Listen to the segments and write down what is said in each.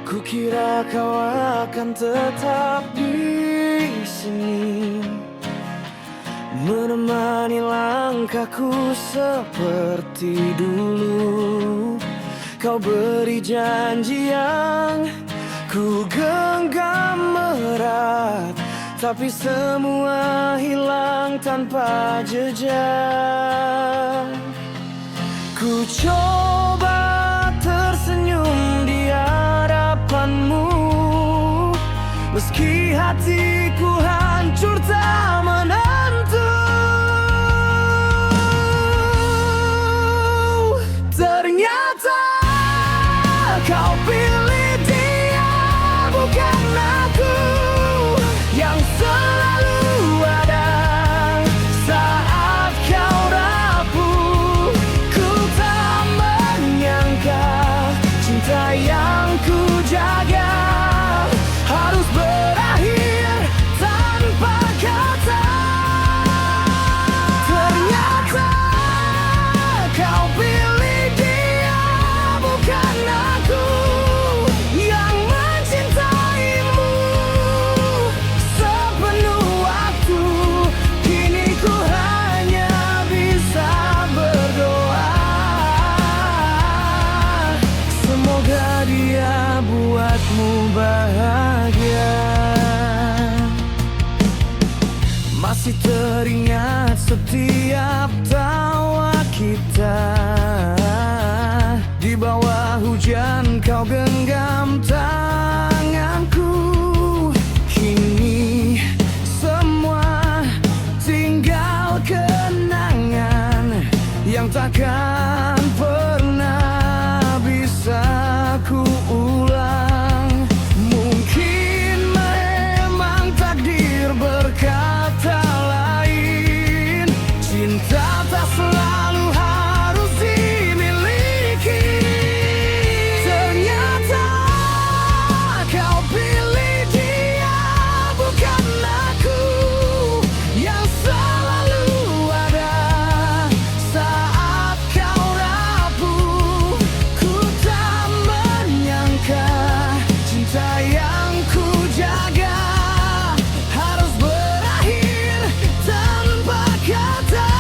Kukira kau akan tetap di sini, menemani langkahku seperti dulu. Kau beri janji yang ku genggam erat, tapi semua hilang tanpa jejak. Ku coba tersenyum di hadapanmu, meski hatiku hancur tak menentu. Ternyata kau pilih dia, bukan aku, yang selalu ada saat kau rapuh. Ku tak menyangka cinta yang ku jaga harus berakhir tanpa kata. Ternyata kau pilih dia, bukan aku, yang mencintaimu sepenuh waktu. Kini ku hanya bisa berdoa, semoga dia buatmu bahagia. Masih teringat setiap tawa kita, di bawah hujan kau genggam tanganku. Kini semua tinggal kenangan yang takkan pernah bisa ku ulang. Mungkin memang takdir berkata lain, cinta tak selalu harus dimiliki. Ternyata kau pilih dia, bukan aku, yang selalu ada saat kau rapuh. Ku tak menyangka cinta yang ku jaga harus berakhir tanpa kata.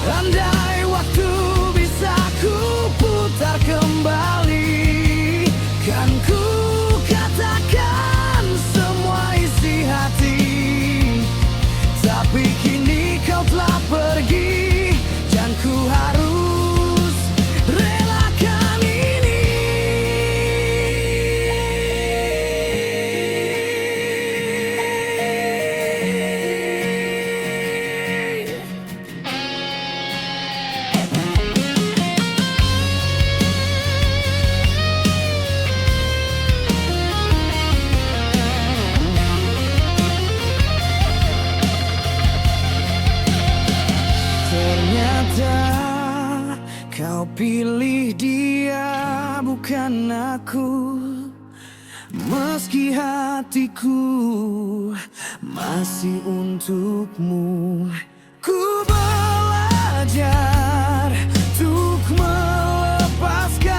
Andai waktu bisa ku putar kembali, kan ku katakan semua isi hati. Tapi kini kau telah pergi dan ku harus relakan ini. Ternyata kau pilih dia, bukan aku, meski hatiku masih untukmu. Ku belajar untuk melepaskan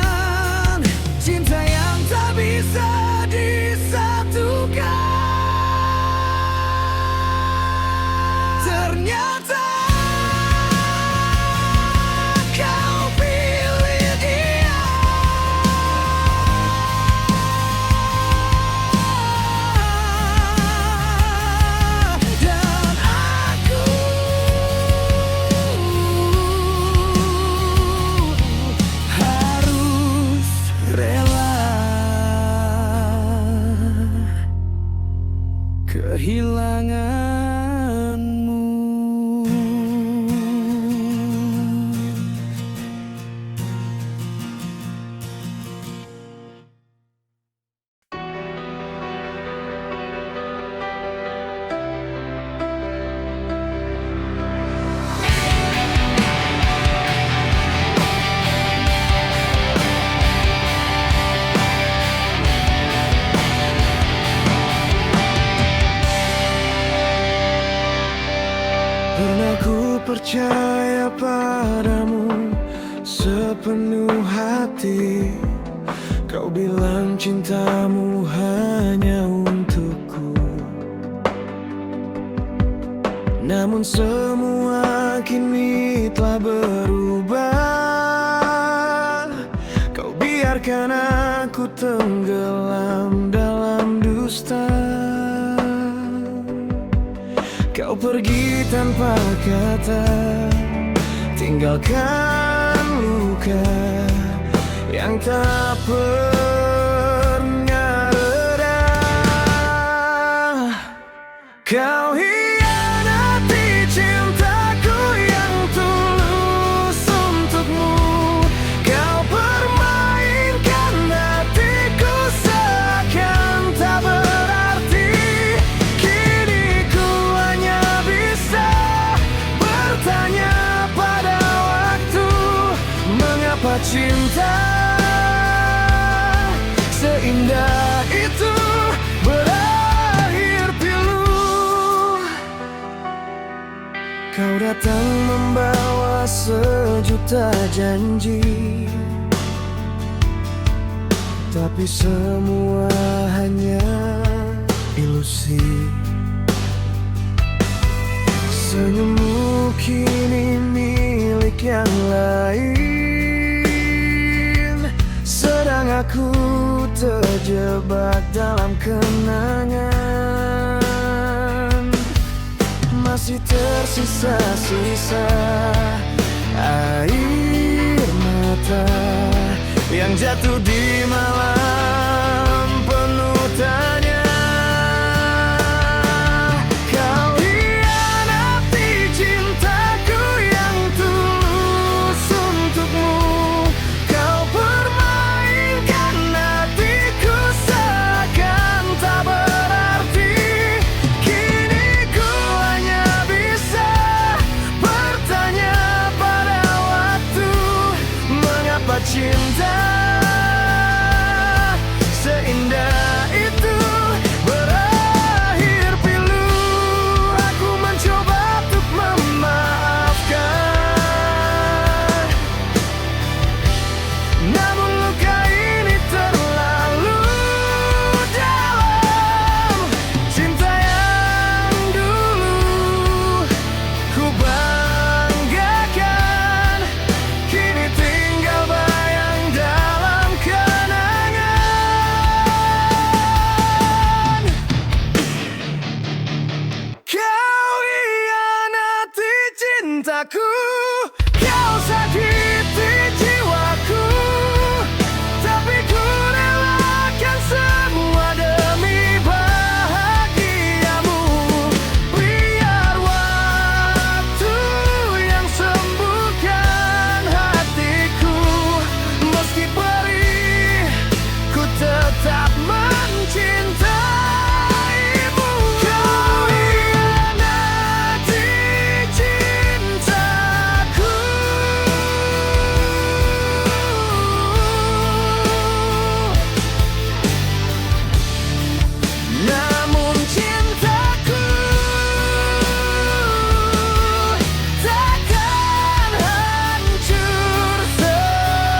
cinta yang tak bisa disatukan. Ternyata kau pilih dia, dan aku harus rela kehilanganmu. percaya padamu sepenuh hati. Kau bilang cintamu hanya untukku, namun semua kini telah berubah. Kau biarkan aku tenggelam dalam dusta. Kau pergi tanpa kata, tinggalkan luka yang tak pernah reda. Kau hianati cintaku yang tulus untukmu. Kau permainkan hatiku seakan tak berarti. Kini ku hanya bisa bertanya pada waktu, mengapa cinta seindah itu berakhir pilu. Kau datang membawa sejuta janji, tapi semua hanya ilusi. Senyummu kini milik yang lain, sedang aku terjebak dalam kenangan. Masih tersisa-sisa air mata yang jatuh di malam penuh tanya. Kau hianati cintaku yang tulus untukmu. Kau permainkan hatiku seakan tak berarti. Kini ku hanya bisa bertanya pada waktu, mengapa cinta seindah itu berakhir pilu. Aku mencoba untuk memaafkan, namun luka ini terlalu dalam. Cinta yang dulu ku banggakan, kini tinggal bayang dalam kenangan. Kau hianati cintaku, kau sakiti jiwaku, tapi ku relakan semua demi bahagiamu. Biar waktu yang sembuhkan hatiku, meski perih ku tetap mencintaimu. Kau hianati cintaku, namun cintaku takkan hancur seutuhnya.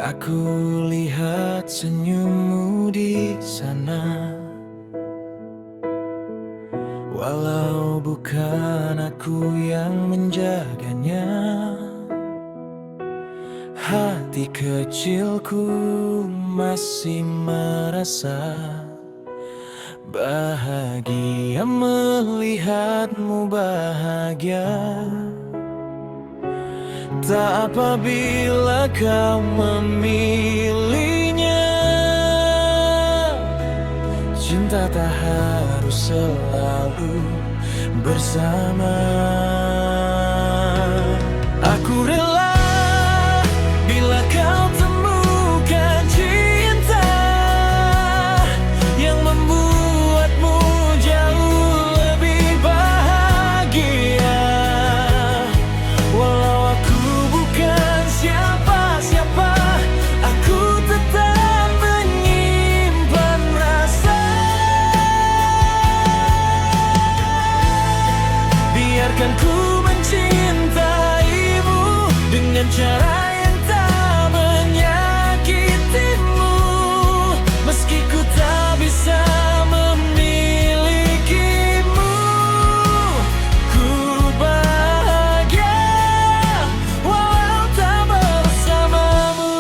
Aku lihat senyummu di sana, walau bukan aku yang menjaganya. Hati kecilku masih merasa bahagia melihatmu bahagia. Tak apabila kau memilihnya. Cinta tak harus selalu bersama. Aku rela bila kau temukan cinta yang membuatmu jauh lebih bahagia. Walau aku bukan siapa-siapa, aku tetap menyimpan rasa. Biarkan ku mencintaimu dengan cara yang tak menyakitimu. Meski ku tak bisa memilikimu, ku bahagia walau tak bersamamu.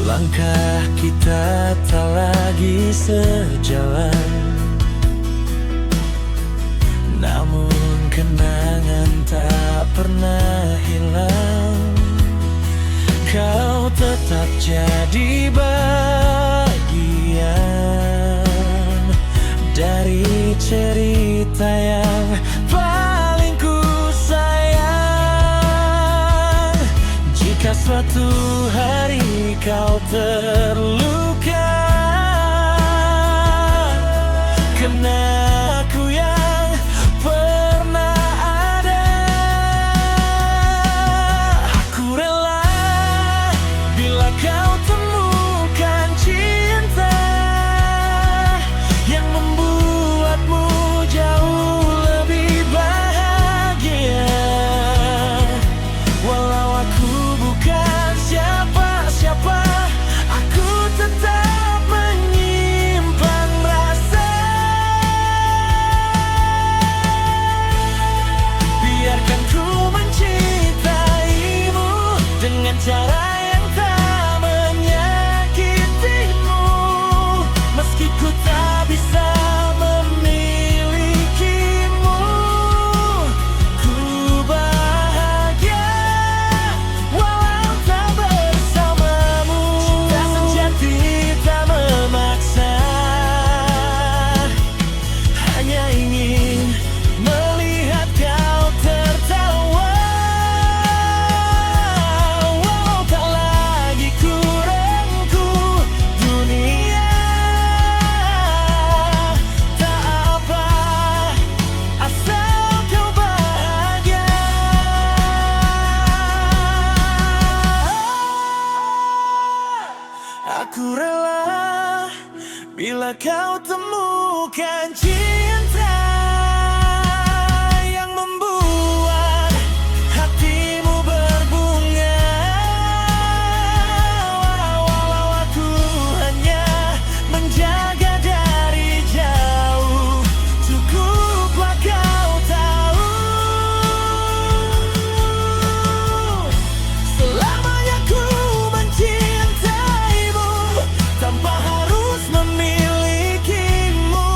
Langkah kita tak lagi sejalan, namun kenangan tak pernah hilang. Kau tetap jadi bagian dari cerita yang paling ku sayang. Jika suatu hari kau terluka, kena aku yang pernah ada. Aku rela bila kau temukan cinta yang membuatmu jauh lebih bahagia. Walau aku bukan siapa-siapa, aku tetap menyimpan rasa. Biarkan ku mencintaimu dengan cara yang tak menyakitimu. Meski ku tak bisa memilikimu, ku bahagia walau tak bersamamu. Cinta sejati tak memaksa, hanya ingin melihat kau tertawa. Walau tak lagi ku rangku dunia, tak apa asal kau bahagia. Aku rela bila kau temukan cinta yang membuat hatimu berbunga. Walau aku hanya menjaga dari jauh, cukuplah kau tahu. Selamanya ku mencintaimu tanpa harus memilikimu,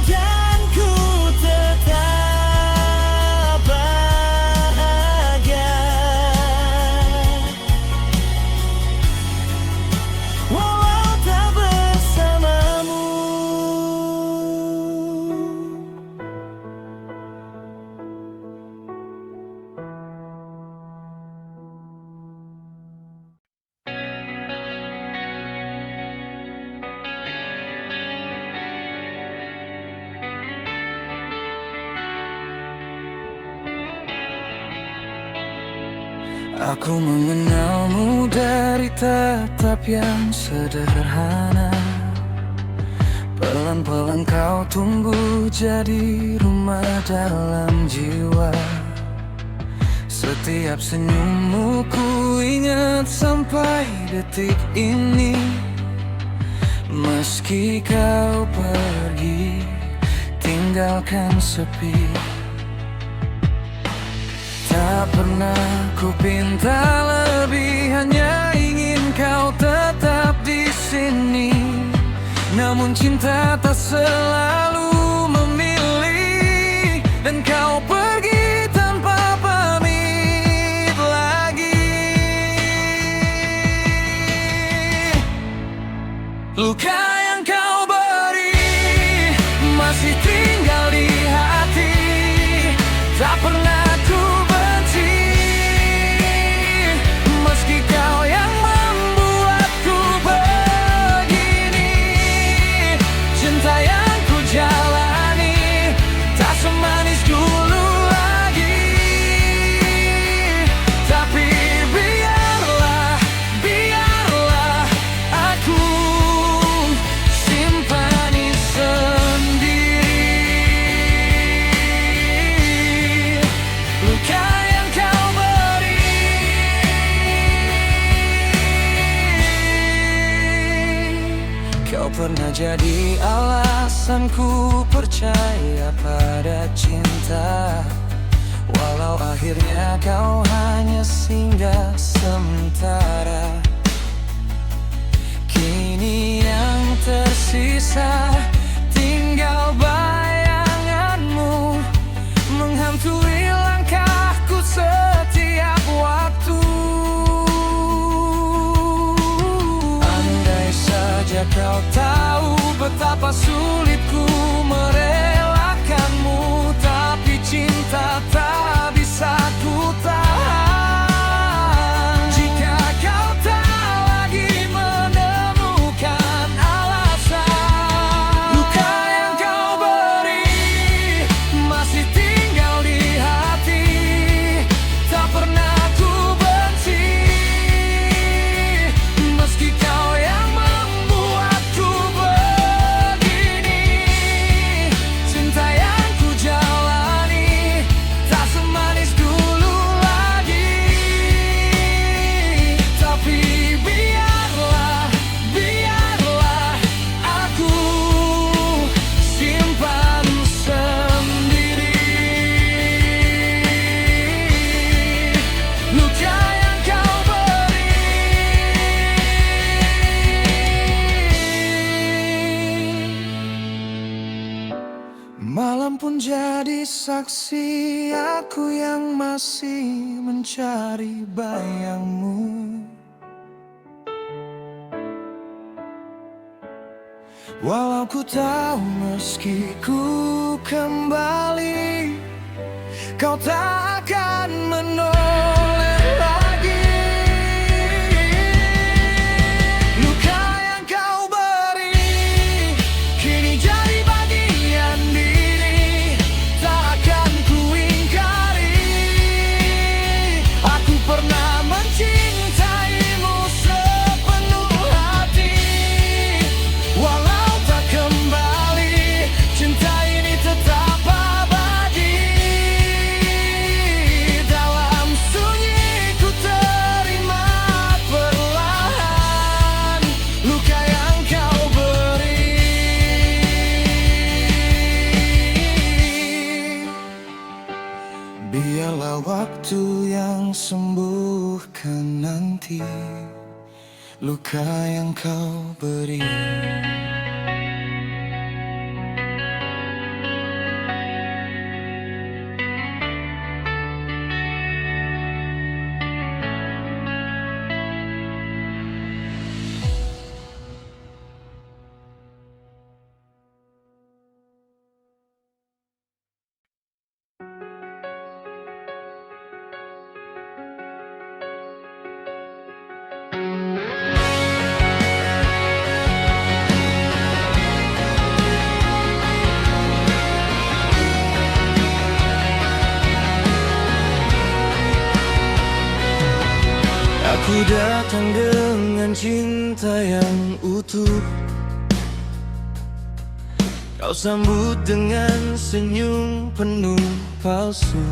dan ku tetap bahagia walau tak bersamamu. Aku mengenalmu dari tatap yang sederhana. Pelan-pelan kau tumbuh jadi rumah dalam jiwa. Setiap senyummu ku ingat sampai detik ini. Meski kau pergi, tinggalkan sepi. Tak pernah ku pinta lebih, hanya ingin kau tetap di sini. Namun cinta tak selalu pernah jadi alasanku percaya pada cinta, walau akhirnya kau hanya singgah sementara. Kini yang tersisa tinggal bayanganmu menghantui langkahku setiap waktu. Andai saja kau tahu betapa sulitku merelakanmu, tapi cinta tak bisa ku tahan. Jika kau tak lagi menemukan alasan, luka yang kau beri masih tinggal di hati. Tak pernah ku benci, meski kau yang membuatku begini. Cinta yang ku jalani tak semanis dulu lagi, tapi biarlah aku simpan sendiri luka yang kau beri. Malam pun jadi saksi, aku yang masih mencari bayangmu. Walau ku tahu meski ku kembali, kau tak akan menoleh lagi. Luka yang kau beri kini jadi bagian diri, tak akan ku ingkari. Aku pernah mencintaimu sepenuh hati, walau tak kembali, cinta ini tetap abadi. Dalam sunyi ku terima perlahan luka yang kau beri. Biarlah waktu yang sembuhkan nanti luka yang kau beri. Aku datang dengan cinta yang utuh, kau sambut dengan senyum penuh palsu.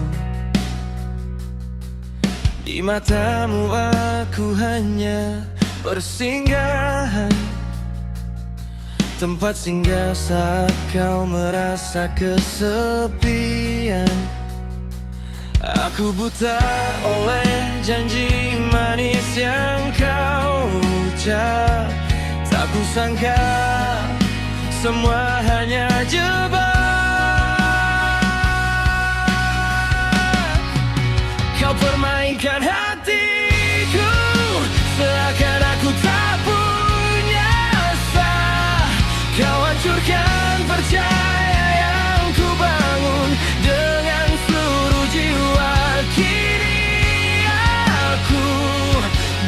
Di matamu aku hanya persinggahan, tempat singgah saat kau merasa kesepian. Aku buta oleh janji manis yang kau ucap. Tak kusangka semua hanya jebak. Kau permainkan hatiku seakan aku tak punya asa. Kau hancurkan percaya yang ku bangun dengan seluruh jiwa. Kini aku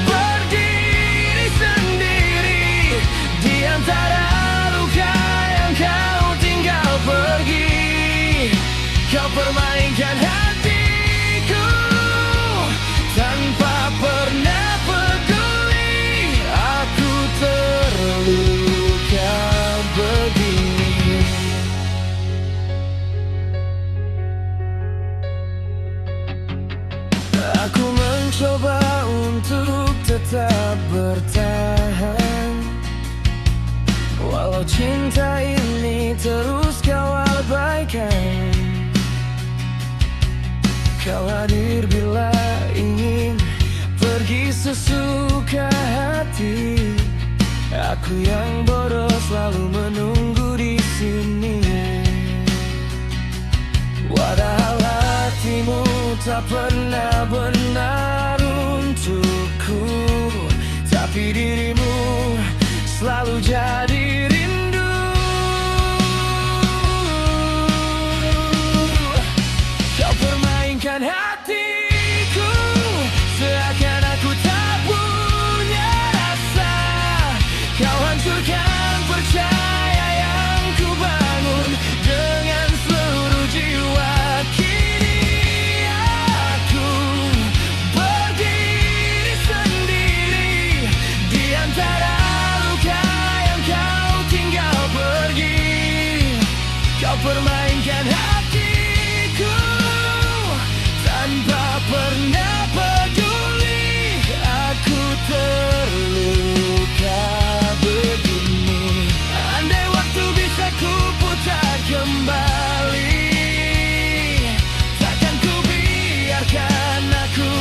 berdiri sendiri di antara luka yang kau tinggal pergi. Kau permainkan hatiku tanpa pernah peduli aku terluka begini. Aku mencoba untuk tetap bertahan, walau sesuka hati. Aku yang bodoh selalu menunggu di sini. Padahal hatimu tak pernah benar untukku, tapi dirimu selalu jadi rindu. Kau permainkan hatiku seakan aku tak punya rasa. Kau hancurkan percaya yang ku bangun dengan seluruh jiwa. Kini aku berdiri sendiri di antara luka yang kau tinggal pergi. Kau permainkan hatiku tanpa pernah peduli. Aku terluka begini. Andai waktu bisa ku putar kembali, takkan ku biarkan aku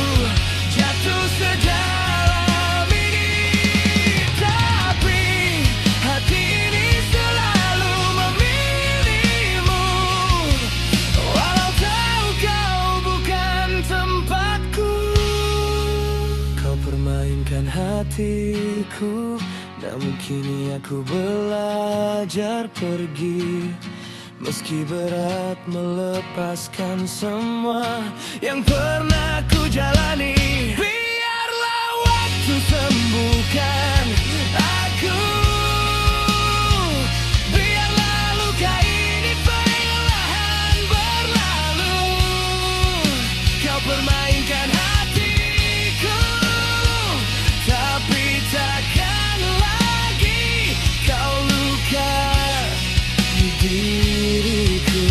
jatuh sedalam ini. Tapi hati ini selalu memilihmu, walau tahu kau bukan tempatku. Kau permainkan hatiku, namun kini aku belajar pergi. Meski berat melepaskan semua yang pernah ku jalani. Biarlah waktu sembuhkan aku, biarlah luka ini perlahan berlalu. Kau permainkan hatiku, tapi takkan lagi kau lukai diriku.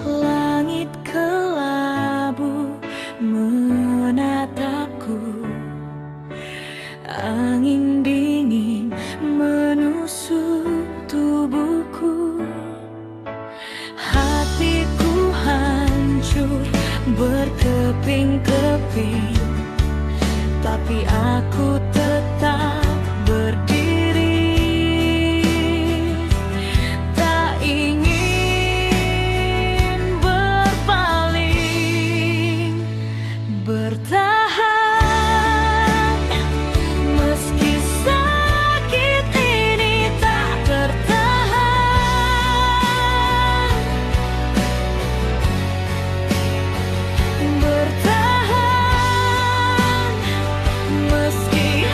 Langit kelabu menatapku, angin dingin menusuk tubuhku. Hatiku hancur berkeping-keping, tapi aku tetap berdiri. Tak ingin berpaling, bertahan meski sakit ini tak tertahan. Bertahan meski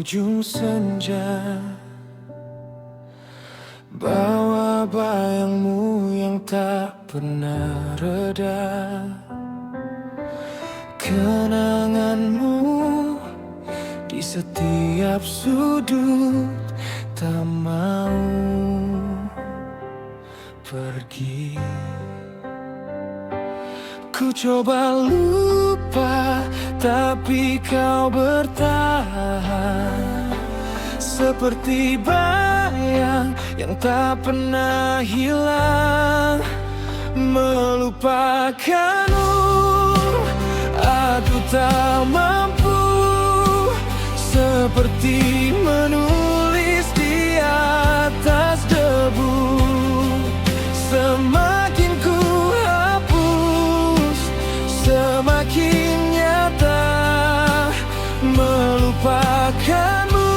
ujung senja, bawa bayangmu yang tak pernah reda. Kenanganmu di setiap sudut, tak mau pergi. Ku coba lupa, tapi kau bertahan, seperti bayang yang tak pernah hilang. Melupakanmu aku tak mampu, seperti menulis di atas debu. Semakin ku hapus, semakin nyata melupakanmu.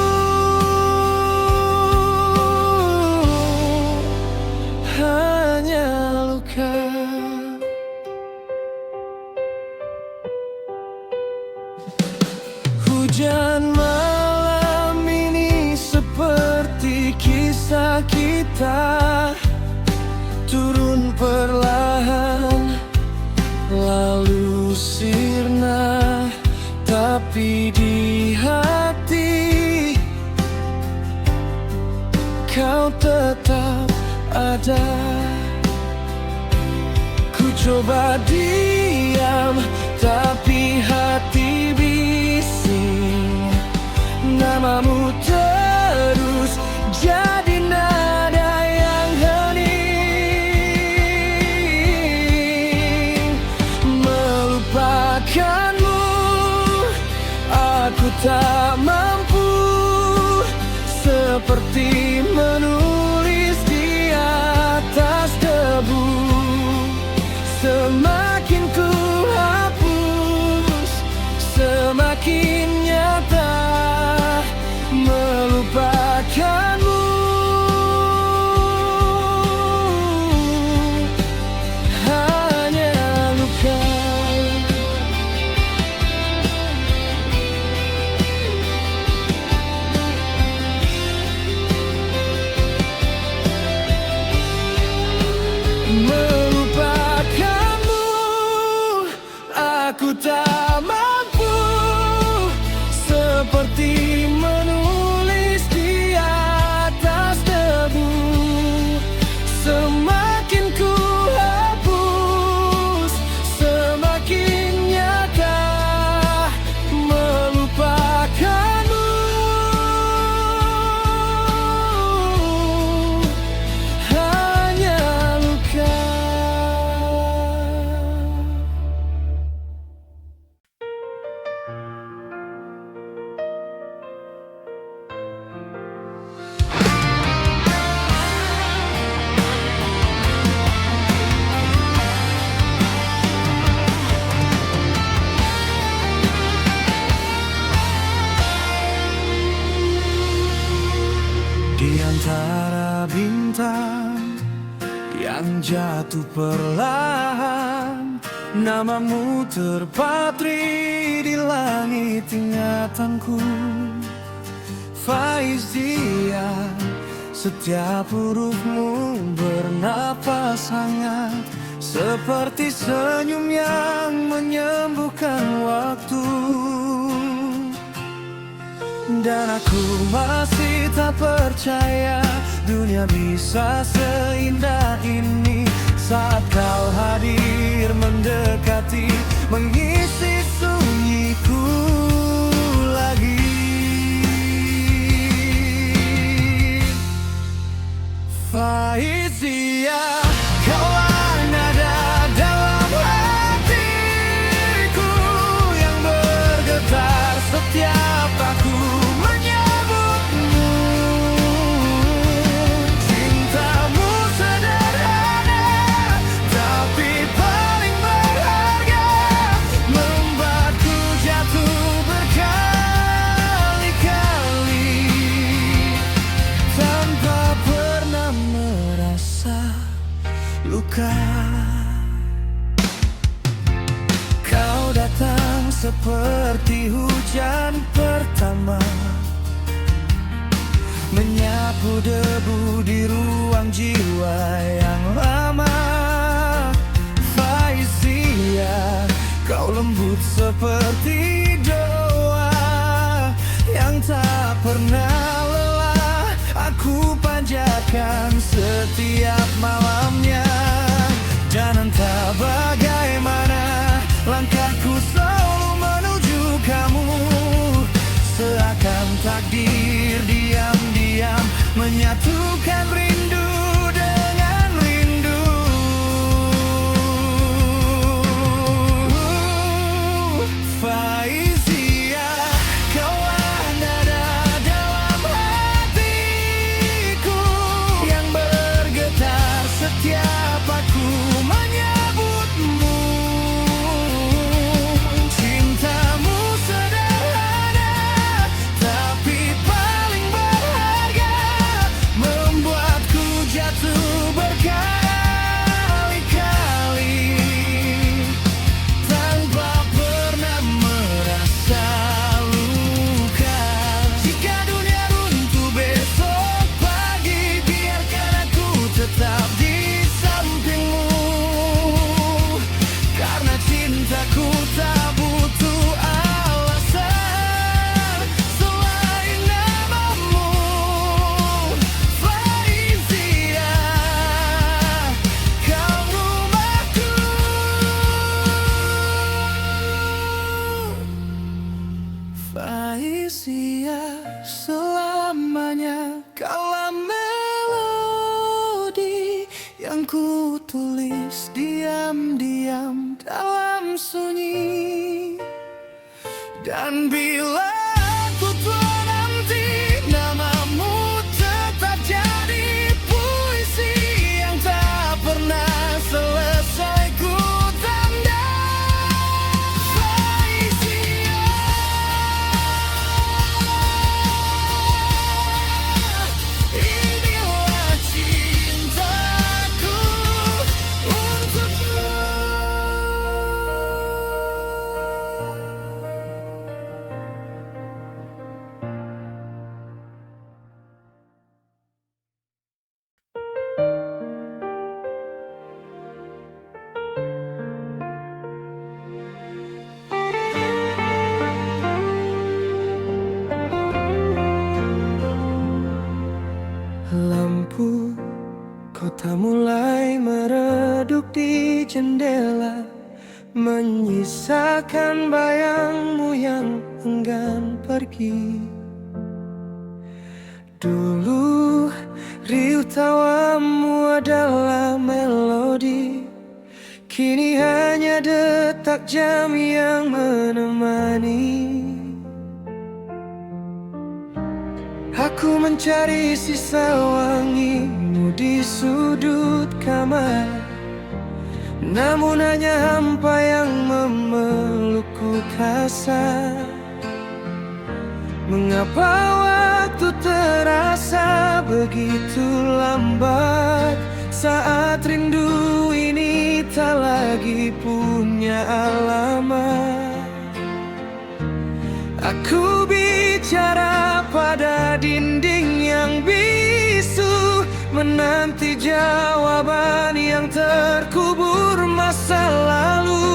Hanya luka. Hujan malam ini seperti kisah kita, turun perlahan lalu sirna, tapi di hati kau tetap ada. Ku coba diam, tapi hati bising, namamu terus jadi nada yang hening. Melupakanmu aku tak mampu, seperti menulis di atas debu. Semakin ku hapus, semakin nyata melupakanmu. Hanya luka. Melupakanmu aku tak mampu, seperti menulis di atas debu. Semakin ku hapus, semakin nyata melupakanmu. Hanya luka. Di antara bintang yang jatuh perlahan, namamu terpatri di langit ingatanku. Faizian, setiap hurufmu bernapas hangat, seperti senyum yang menyembuhkan waktu. Dan aku masih tak percaya dunia bisa seindah ini, saat kau hadir mendekati, mengisi sunyiku lagi. Faizia, kaulah nada dalam hatiku yang bergetar setiap aku menyebutmu. Cintamu sederhana, tapi paling berharga, membuatku jatuh setiap malamnya. Dan entah bagaimana langkahku selalu menuju kamu, seakan takdir diam-diam menyatukan rindu dengan rindu. Faizia, kaulah nada dalam hatiku yang bergetar setiap aku menyebutmu. Cintamu sederhana tapi paling berharga, membuatku jatuh berkali-kali tanpa pernah merasa luka. Jika dunia runtuh besok pagi, biarkan aku tetap di sampingmu, karena cintaku tak butuh alasan selain namamu. Faizia, kau rumahku. Faizia, selamanya kaulah melodi yang ku tulis diam-diam dalam sunyi. Dan bila aku tua nanti, namamu tetap jadi puisi yang tak pernah selesai ku tanda. Faizia, inilah cintaku untukmu. Lampu kota mulai meredup di jendela, menyisakan bayangmu yang enggan pergi. Dulu riuh tawamu adalah melodi, kini hanya detak jam yang menemani. Aku mencari sisa wangimu di sudut kamar, namun hanya hampa yang memelukku kasar. Mengapa waktu terasa begitu lambat, saat rindu ini tak lagi punya alamat. Aku bicara pada dinding yang bisu, menanti jawaban yang terkubur masa lalu.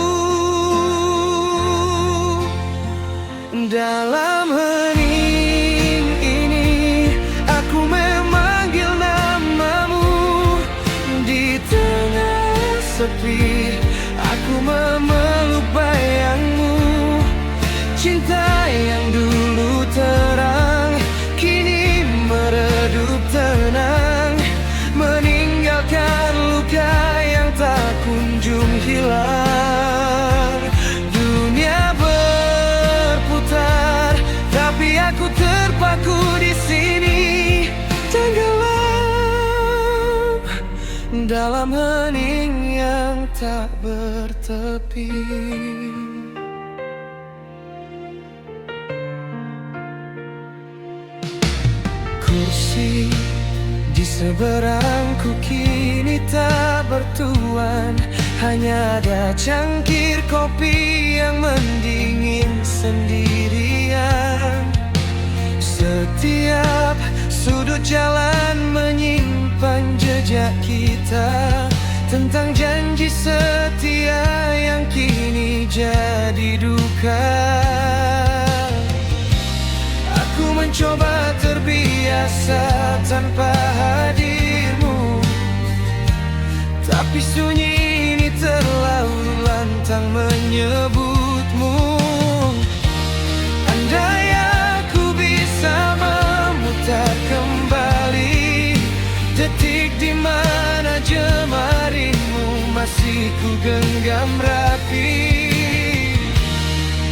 Dalam hening ini aku memanggil namamu, di tengah sepi aku memeluk bayangmu. Cinta yang dulu terang kini meredup tenang, meninggalkan luka yang tak kunjung hilang. Dunia berputar tapi aku terpaku di sini, tenggelam dalam hening yang tak bertepi. Kursi di seberangku kini tak bertuan, hanya ada cangkir kopi yang mendingin sendirian. Setiap sudut jalan menyimpan jejak kita, tentang janji setia yang kini jadi duka. Aku mencoba terbiasa tanpa hadirmu, Tapi sunyi ini terlalu lantang menyebutmu. Andai aku bisa memutar kembali detik di mana jemarimu masih ku genggam rapi,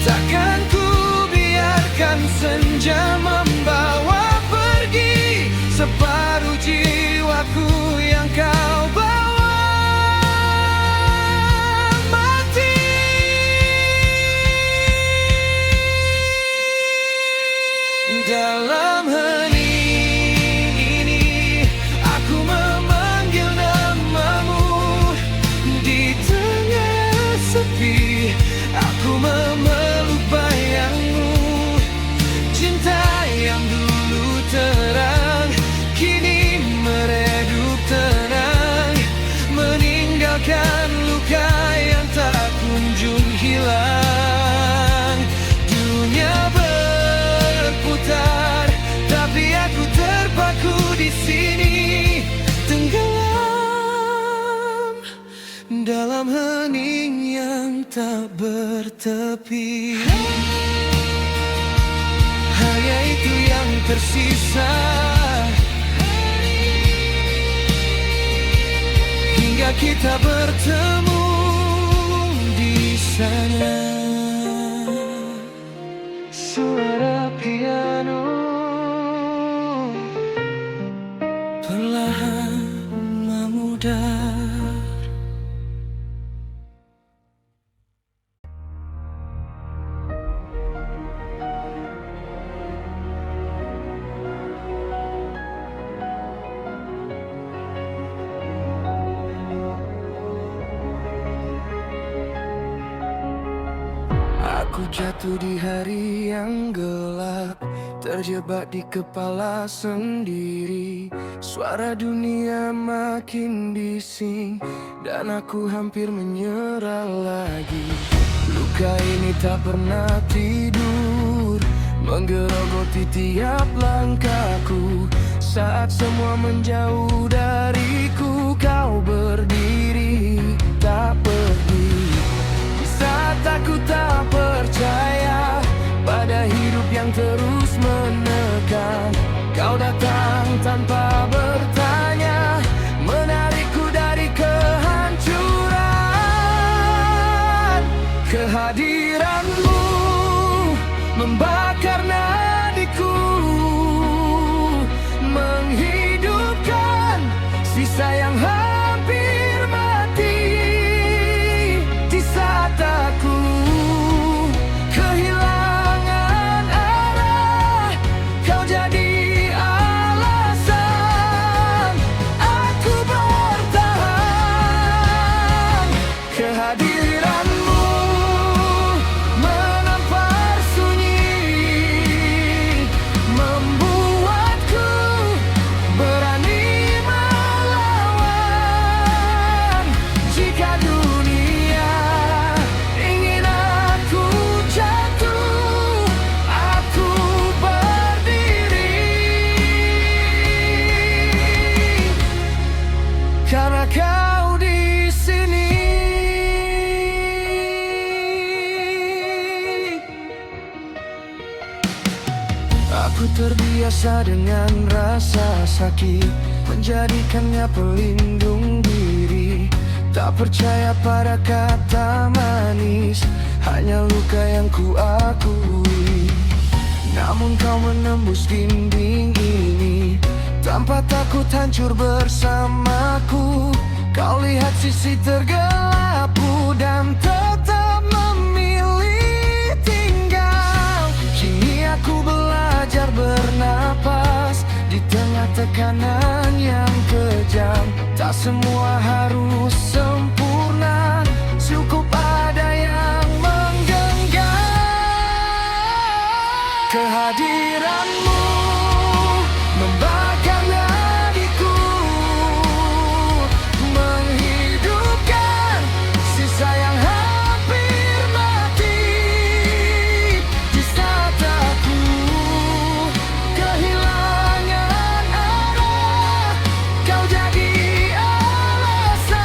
takkan ku biarkan senja membawa pergi separuh jiwaku yang kau bawa mati. Dalam hening ini aku memanggil namamu. Di tengah sepi aku memeluk bayangmu. Cinta yang dulu terang kini meredup tenang, meninggalkan luka yang tak kunjung hilang. Dunia berputar, tapi aku terpaku di sini, tenggelam dalam hening yang tak bertepi. Hanya itu yang tersisa hingga kita bertemu di sana. Suara piano perlahan memudar. Aku jatuh di hari yang gelap, terjebak di kepala sendiri. Suara dunia makin bising dan aku hampir menyerah lagi. Luka ini tak pernah tidur, menggerogoti tiap langkahku. Saat semua menjauh dariku, kau berdiri tak pergi. Saat aku tak percaya pada hidup yang terus menekan, kau datang tanpa bertanya, menarikku dari kehancuran. Kehadiranmu membakar nadiku, menghidupkan sisa yang hampir mati. Di saat aku kehilangan arah, kau jadi alasan aku bertahan. Kehadiranmu menampar sunyi, membuatku berani melawan. Jika dunia ingin aku jatuh, aku berdiri. Karena kau di sini. Aku terbiasa dengan rasa sakit, menjadikannya pelindung diri. Tak percaya pada kata manis, hanya luka yang ku akui. Namun kau menembus dinding ini, tanpa takut hancur bersamaku. Kau lihat sisi tergelapku dan tetap memilih tinggal. Kini aku belajar bernapas di tengah tekanan yang kejam. Tak semua harus sempurna, cukup ada yang menggenggam. Kehadiranmu membakar nadiku, menghidupkan sisa yang hampir mati. Di saat aku kehilangan arah, kau jadi alasan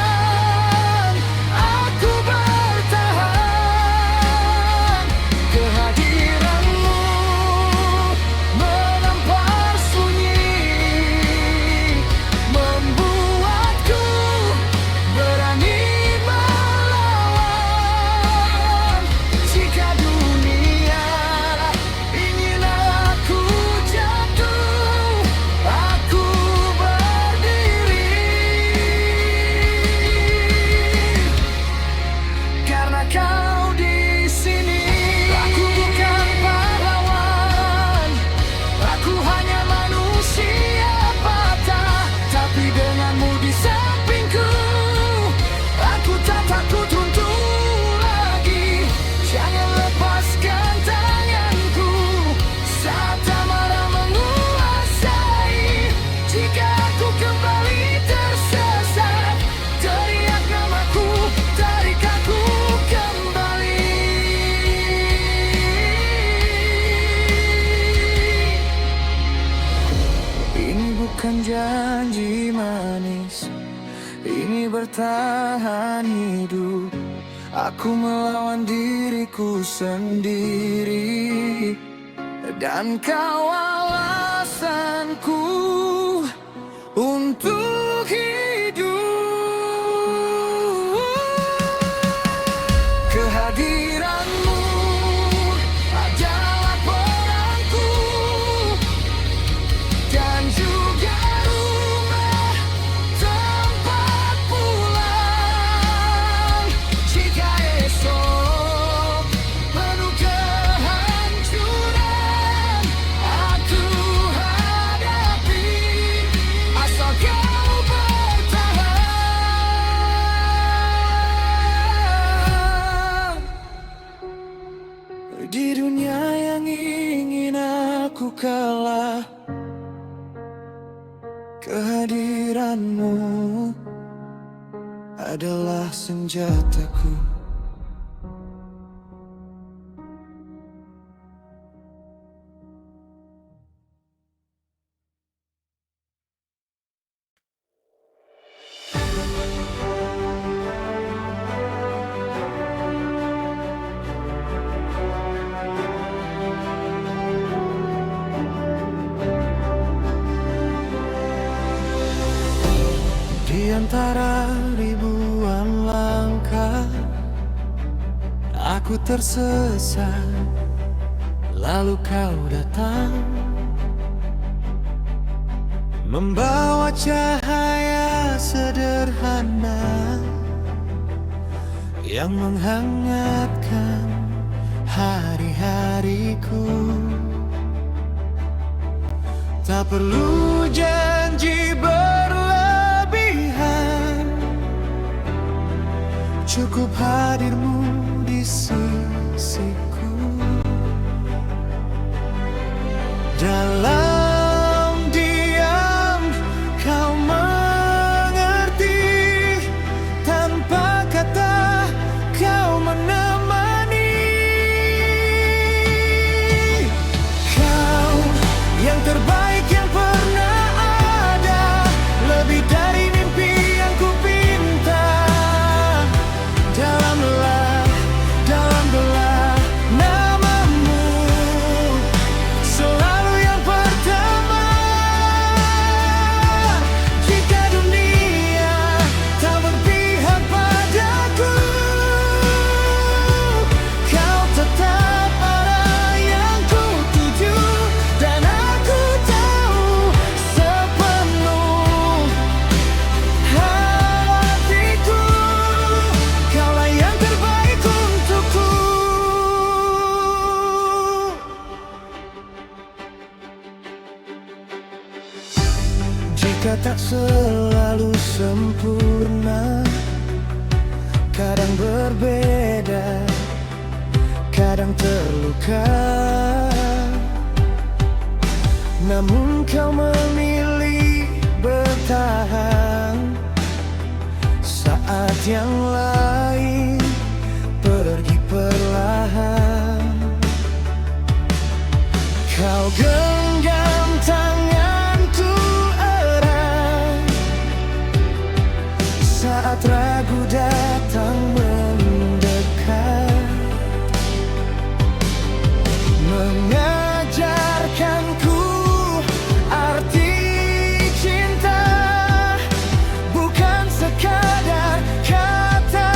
Ini bukan janji manis, ini bertahan hidup. Aku melawan diriku sendiri, dan kau alasanku untuk hidup. Kehadiranmu adalah peranku, dan juga rumah tempat pulang. Jika esok penuh kehancuran, aku hadapi, asal kau bertahan. Di dunia yang ingin aku kalah, kehadiranmu adalah senjataku. Di antara ribuan langkah, aku tersesat, lalu kau datang, membawa cahaya sederhana yang menghangatkan hari-hariku. Tak perlu janji berlebihan, cukup hadirmu di sisiku. Dalam diam kau mengerti, tanpa kata kau menemani. Kau yang terbaik yang pernah ada, lebih dari mimpi yang ku pinta. Dalamlah namamu, selalu yang pertama. Jika dunia tak berpihak padaku, kau tetap ada yang ku tuju. Dan aku tahu sepenuh hatiku, kaulah yang terbaik untukku. Jika tak selalu sempurna, kadang berbeda, kadang terluka, namun kau memilih bertahan saat yang lain pergi perlahan. Kau genggam tanganku erat saat ragu datang mendekat, mengajarkanku arti cinta, bukan sekadar kata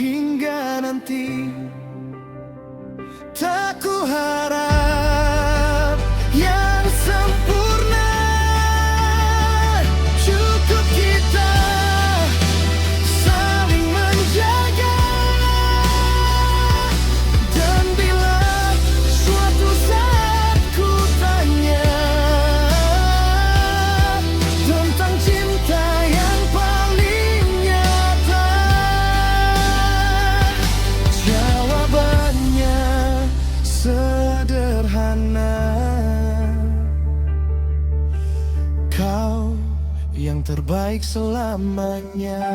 hingga nanti. Tak kuharap yang sempurna, cukup kita saling menjaga. Dan bila suatu saat ku tanya tentang cinta yang paling nyata, jawabannya sederhana: kau yang terbaik selamanya.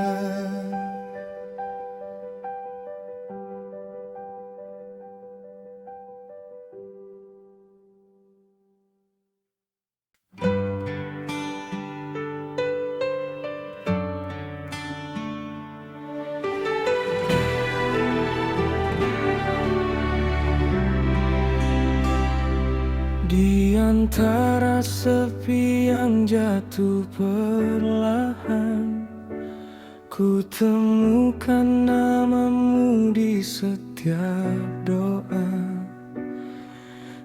Di antara sepi yang jatuh perlahan, ku temukan namamu di setiap doa.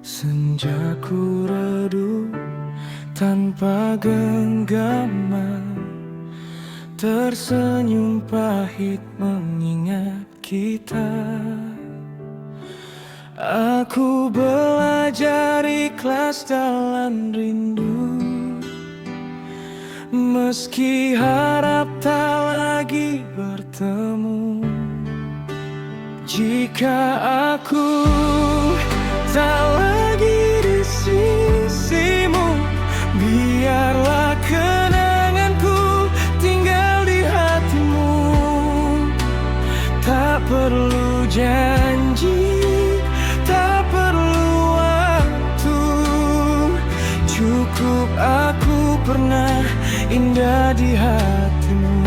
Senja ku redup tanpa genggaman, tersenyum pahit mengingat kita. Aku belajar ikhlas dalam rindu, meski harap tak lagi bertemu. Jika aku tak lagi di sisimu, biarlah kenanganku tinggal di hatimu. Tak perlu janji, tak perlu waktu, cukup aku pernah indah di hatimu.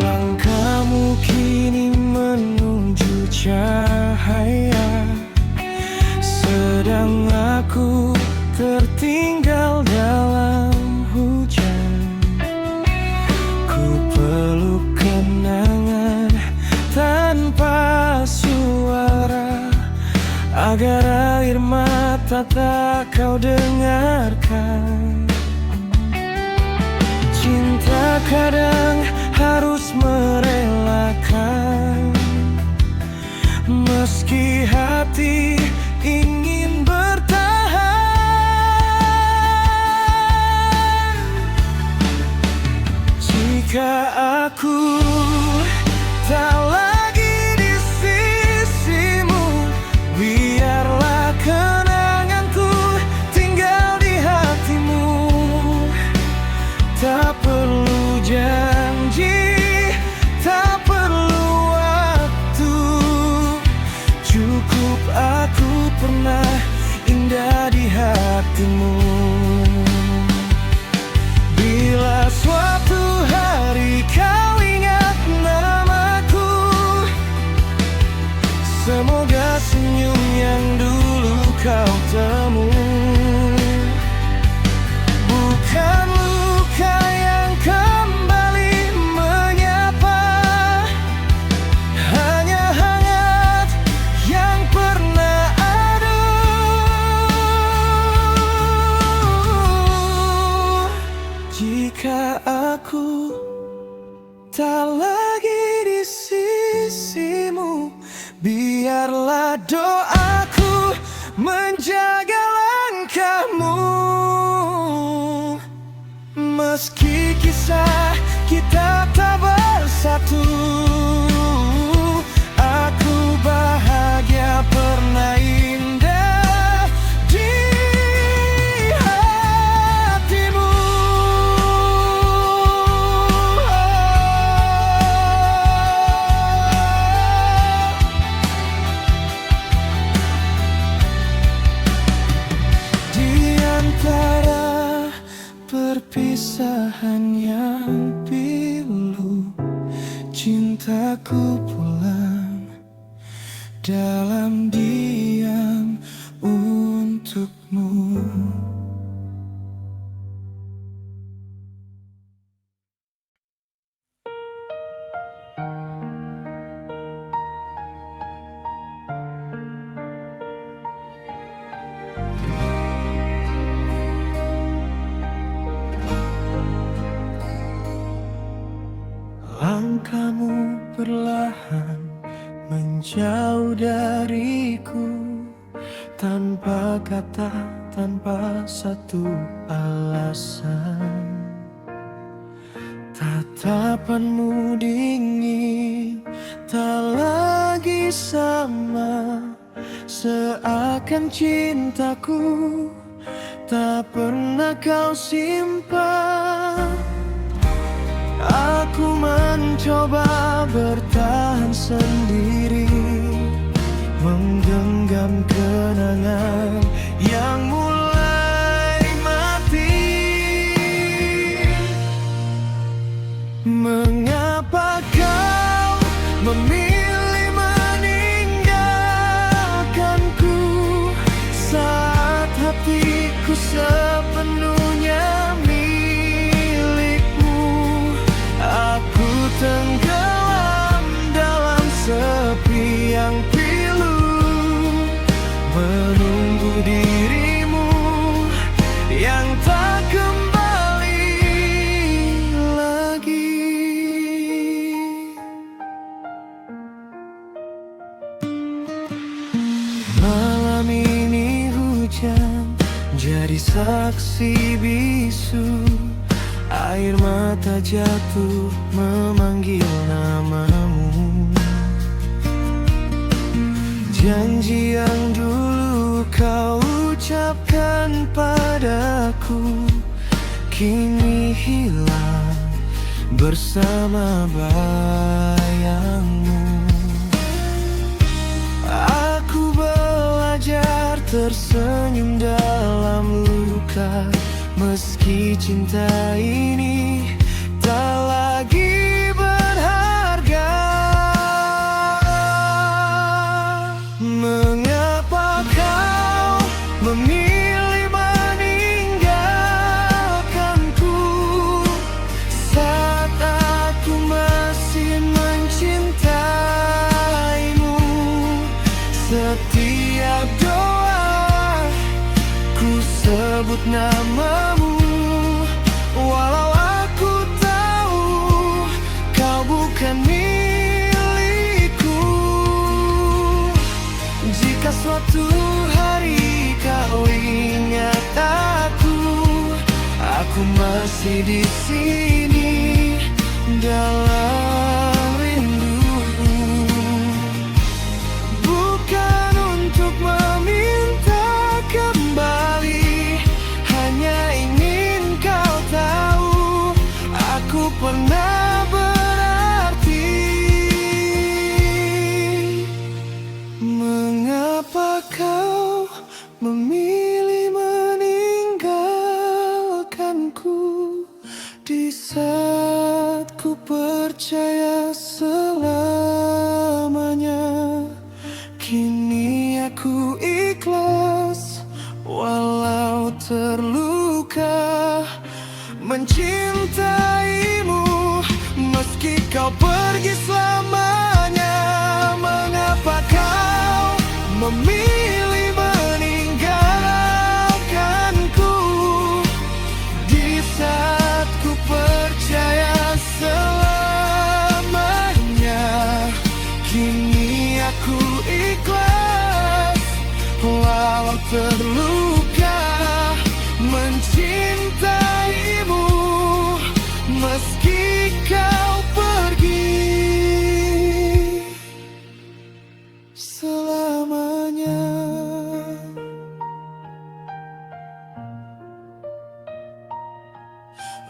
Langkahmu kini menuju cahaya, sedang aku tertinggal dalam hujan. Ku peluk kenangan tanpa suara, agar air mata tak kau dengarkan. Cinta kadang harus merelakan, meski hati ingin bertahan. Jika aku tak lagi di sisimu, biarlah kenanganku tinggal di hatimu. Tak perlu janji, tak perlu waktu, cukup aku pernah indah di hatimu. Bila suatu hari kau ingat namaku, semoga senyum yang dulu kau temui bukan luka yang kembali menyapa, hanya hangat yang pernah ada. Jika aku tak lagi di sisimu, biarlah doaku menjaga langkahmu. Meski kisah kita tak bersatu, aku bahagia pernah indah di hatimu. Di antara perpisahan yang pilu, cintaku pulang dalam diam untukmu. kamu perlahan menjauh dariku, tanpa kata, tanpa satu alasan. Tatapanmu dingin, tak lagi sama, seakan cintaku tak pernah kau simpan. Aku mencoba bertahan sendiri, menggenggam kenangan yang mulai mati. Mengapa kau memilih meninggalkanku saat hatiku sepenuhnya milikmu? Aku tenggelam dalam sepi yang pilu, menunggu dirimu yang tak kembali lagi. Malam ini hujan jadi saksi bisu, air mata jatuh memanggil namamu. Janji yang dulu kau ucapkan padaku kini hilang bersama bayangmu. Aku belajar tersenyum dalam luka, meski cinta ini tak lagi berharga. Mengapa kau memilih meninggalkanku saat aku masih mencintaimu? Setiap doa ku sebut namamu, walau aku tahu kau bukan milikku. Jika suatu hari kau ingat aku masih di sini dalam rindumu. Bukan untuk meminta kembali, hanya ingin kau tahu aku pernah berarti. Mengapa kau memilih meninggalkanku di saat ku percaya selamanya? Kini aku ikhlas walau terluka mencintaimu, meski kau pergi selamanya. Mengapa kau memilih meninggalkanku di saat ku percaya selamanya? Kini aku ikhlas walau terluka mencintaimu, meski kau pergi selamanya.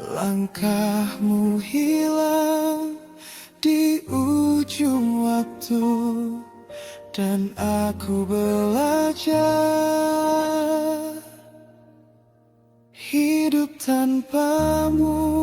Langkahmu hilang di ujung waktu, dan aku belajar hidup tanpamu.